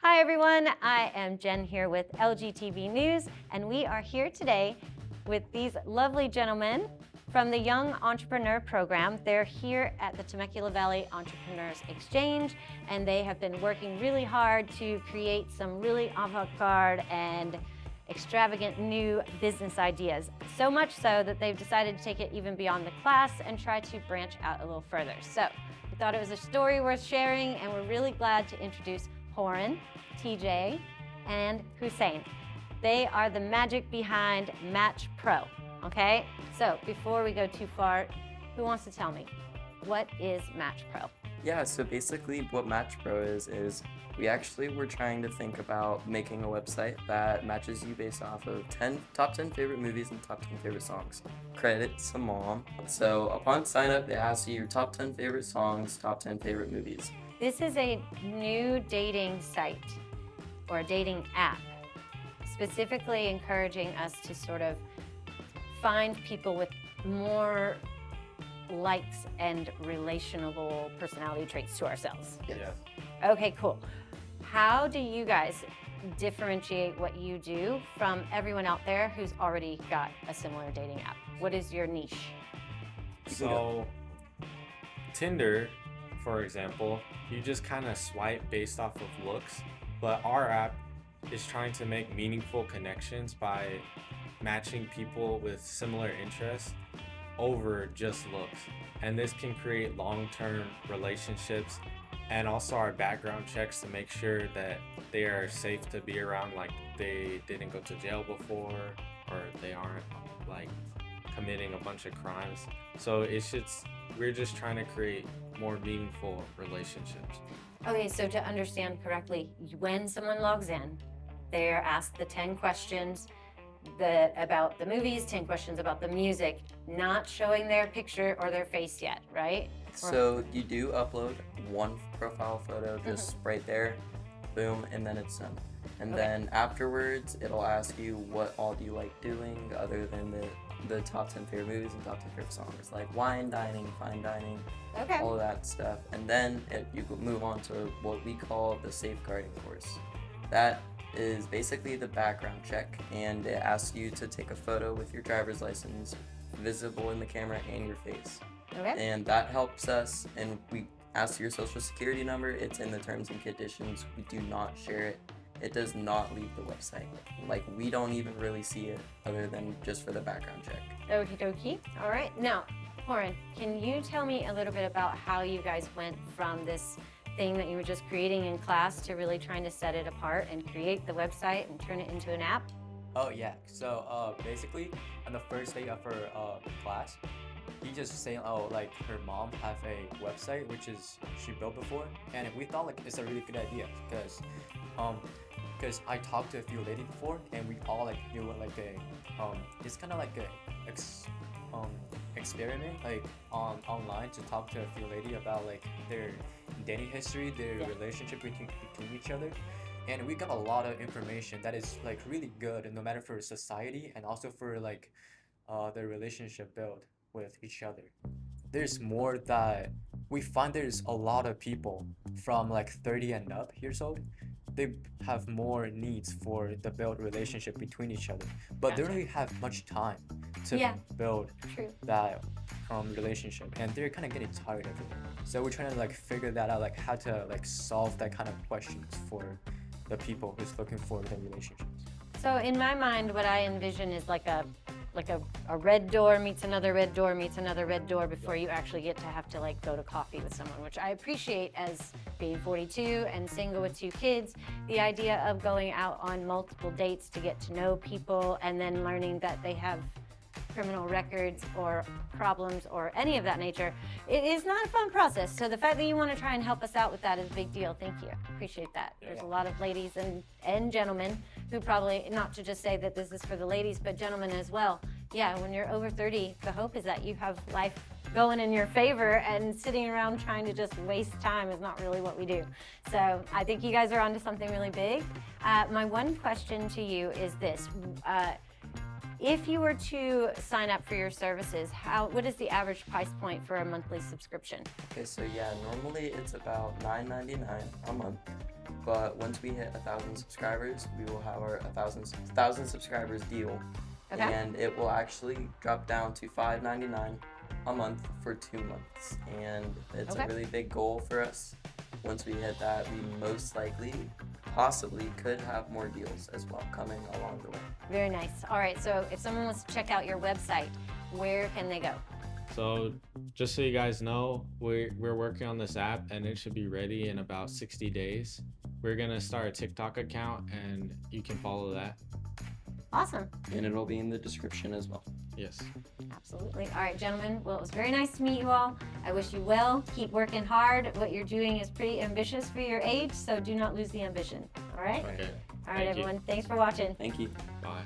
Hi everyone, I am Jen here with LGTV News, and we are here today with these lovely gentlemen from the Young Entrepreneur Program. They're here at the Temecula Valley Entrepreneurs Exchange, and they have been working really hard to create some really avant-garde and extravagant new business ideas. So much so that they've decided to take it even beyond the class and try to branch out a little further. So we thought it was a story worth sharing, and we're really glad to introduce Horan TJ and Hussein. They are the magic behind Match Pro, okay? So before we go too far, who wants to tell me, what is Match Pro? Yeah, so basically what Match Pro is we actually were trying to think about making a website that matches you based off of top 10 favorite movies and top 10 favorite songs. Credits to mom. So upon sign up, they ask you your top 10 favorite songs, top 10 favorite movies. This is a new dating site or a dating app, specifically encouraging us to sort of find people with more likes and relational personality traits to ourselves. Yeah. Okay, cool. How do you guys differentiate what you do from everyone out there who's already got a similar dating app? What is your niche? So, Tinder, for example, you just kind of swipe based off of looks, but our app is trying to make meaningful connections by matching people with similar interests over just looks. And this can create long-term relationships, and also our background checks to make sure that they are safe to be around, like they didn't go to jail before or they aren't like committing a bunch of crimes. So we're just trying to create more meaningful relationships. Okay, so to understand correctly, when someone logs in, they're asked the 10 questions about the movies, 10 questions about the music, not showing their picture or their face yet, right? So you do upload one profile photo just right there, boom, and then it's done. And then afterwards, it'll ask you what all do you like doing other than the top 10 favorite movies and top 10 favorite songs, like wine dining, fine dining, all of that stuff. And then you could move on to what we call the safeguarding course. That is basically the background check, and it asks you to take a photo with your driver's license visible in the camera and your face. Okay. And that helps us, and we ask your social security number. It's in the terms and conditions. We do not share it. It does not leave the website. Like, we don't even really see it other than just for the background check. Okie dokie. All right. Now, Horan, can you tell me a little bit about how you guys went from this thing that you were just creating in class to really trying to set it apart and create the website and turn it into an app? Oh yeah, so basically on the first day of her class, he just saying, oh, like her mom have a website which is she built before, and we thought like it's a really good idea because I talked to a few ladies before, and we all like do like a it's kind of like a experiment like online to talk to a few ladies about like their dating history, their relationship between each other. And we got a lot of information that is like really good, and no matter for society and also for like their relationship build with each other. There's more that we find. There's a lot of people from like 30 and up years old. They have more needs for the build relationship between each other, but they don't really have much time to build that relationship, and they're kind of getting tired of it. So we're trying to like figure that out, like how to like solve that kind of questions for the people who's looking for the relationships. So in my mind, what I envision is like a red door meets another red door meets another red door before you actually get to have to like go to coffee with someone, which I appreciate as being 42 and single with 2 kids. The idea of going out on multiple dates to get to know people and then learning that they have criminal records or problems or any of that nature, it is not a fun process. So the fact that you want to try and help us out with that is a big deal. Thank you. Appreciate that. There's a lot of ladies and gentlemen who probably, not to just say that this is for the ladies, but gentlemen as well. Yeah, when you're over 30, the hope is that you have life going in your favor, and sitting around trying to just waste time is not really what we do. So I think you guys are onto something really big. My one question to you is this. If you were to sign up for your services, what is the average price point for a monthly subscription? Okay, so yeah, normally it's about $9.99 a month. but once we hit 1,000 subscribers, we will have our 1,000 subscribers deal, Okay. and it will actually drop down to $5.99 a month for 2 months, and it's Okay. a really big goal for us. Once we hit that, we most likely, possibly, could have more deals as well coming along the way. Very nice. All right, so if someone wants to check out your website, where can they go? So just so you guys know, we're working on this app and it should be ready in about 60 days. We're gonna start a TikTok account and you can follow that. Awesome. And it'll be in the description as well. Yes. Absolutely. All right, gentlemen. Well, it was very nice to meet you all. I wish you well. Keep working hard. What you're doing is pretty ambitious for your age, so do not lose the ambition. All right? Okay. All right, Thank you. everyone. Thanks for watching. Thank you. Bye.